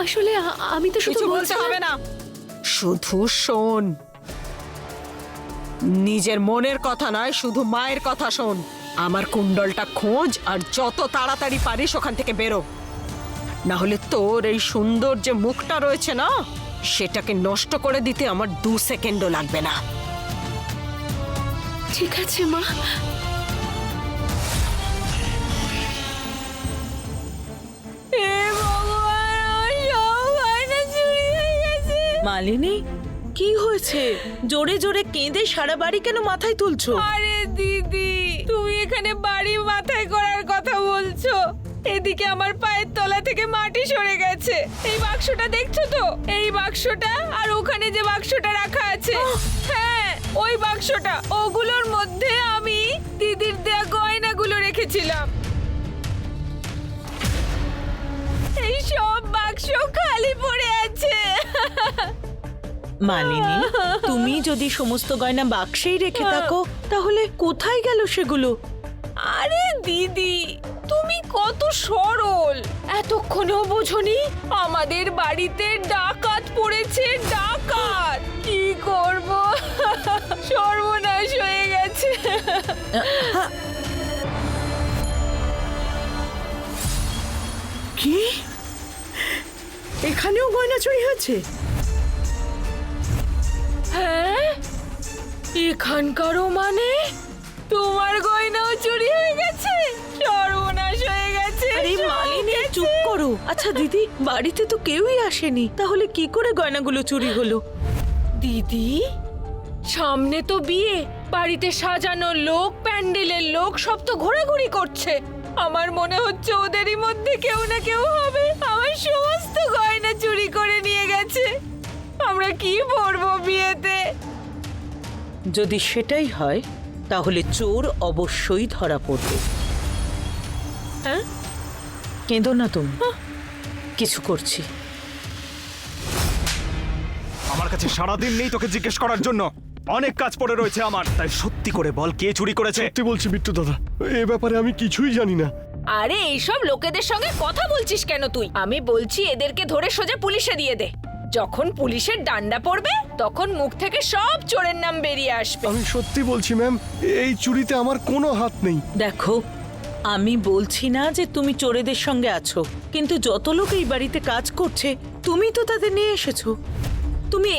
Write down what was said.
আসলে আমি তো শুধু কিছু বলতে হবে না, শুধু শোন। নিজের মনের কথা নয়, শুধু মায়ের কথা শোন। আমার কুণ্ডলটা খোঁজ আর যত তাড়াতাড়ি পারিস ওখান থেকে বেরো, না হলে তোর এই সুন্দর যে মুখটা রয়েছে না, সেটাকে নষ্ট করে দিতে আমার 2 সেকেন্ডও লাগবে না। ঠিক আছে মা। মালিনী, কি হয়েছে? জোরে জোরে কেঁদে সারা বাড়ি কেন মাথায় তুলছো? আরে দিদি, তুমি এখানে বাড়ি মাথায় করার কথা বলছো, এদিকে আমার পায়ের তলা থেকে মাটি সরে গেছে। এই বাক্সটা দেখছো তো? এই বাক্সটা আর ওখানে যে বাক্সটা রাখা আছে, হ্যাঁ ওই বাক্সটা, ওগুলোর মধ্যে আমি দিদির দেয়া গয়নাগুলো রেখেছিলাম। এই সব বাক্স খালি পড়ে আছে। মালিনী, তুমি যদি সমস্ত গয়না বাক্সেই রেখে থাকো, তাহলে কোথায় গেল সেগুলো? আরে দিদি, তুমি কত সরল, এতক্ষণও বোঝনি? আমাদের বাড়িতে ডাকাত পড়েছে, ডাকাত। কি করব, সর্বনাশ হয়ে গেছে। কি? এখানেও গয়না চুরি হয়েছে? হ্যাঁ, এখানকারও মানে তোমার গয়নাও চুরি হয়ে গেছে, সর্বনাশ হয়ে গেছে। আরে মালিনী, চুপ করো। আচ্ছা দিদি, বাড়িতে তো কেউই আসেনি, তাহলে কি করে গয়নাগুলো চুরি হলো? দিদি, সামনে তো বিয়ে, বাড়িতে সাজানো লোক, প্যান্ডেলের লোক সব তো ঘোরাঘুরি করছে। আমার মনে হচ্ছে ওদেরই মধ্যে কেউ না কেউ হবে, আমার সমস্ত গয়না চুরি করে নিয়ে গেছে। আমরা কি পরবো বিয়েতে? যদি সেটাই হয়, তাহলে চোর অবশ্যই ধরা পড়বে। হ্যাঁ, কেঁদো না তুমি, কিছু করছি। আমার কাছে সারাদিন নেই তোকে জিজ্ঞেস করার জন্য, অনেক কাজ পড়ে রয়েছে আমার। তাই সত্যি করে বল, কে চুরি করেছে? সত্যি বলছি বিট্টু দাদা, এ ব্যাপারে আমি কিছুই জানি না। আরে এইসব লোকেদের সঙ্গে কথা বলছিস কেন তুই? আমি বলছি এদেরকে ধরে সোজা পুলিশে দিয়ে দে। যখন পুলিশের ডান্ডা পড়বে, তখন মুখ থেকে সব চোরের নাম বেরিয়ে আসবে। আমি সত্যি বলছি ম্যাম, এই চুরিতে আমার কোনো হাত নেই। দেখো, আমি বলছি না যে তুমি চোরেদের সঙ্গে আছো, কিন্তু যত লোক এই বাড়িতে কাজ করছে, তুমি তো তাদের নিয়ে এসেছো। তুমি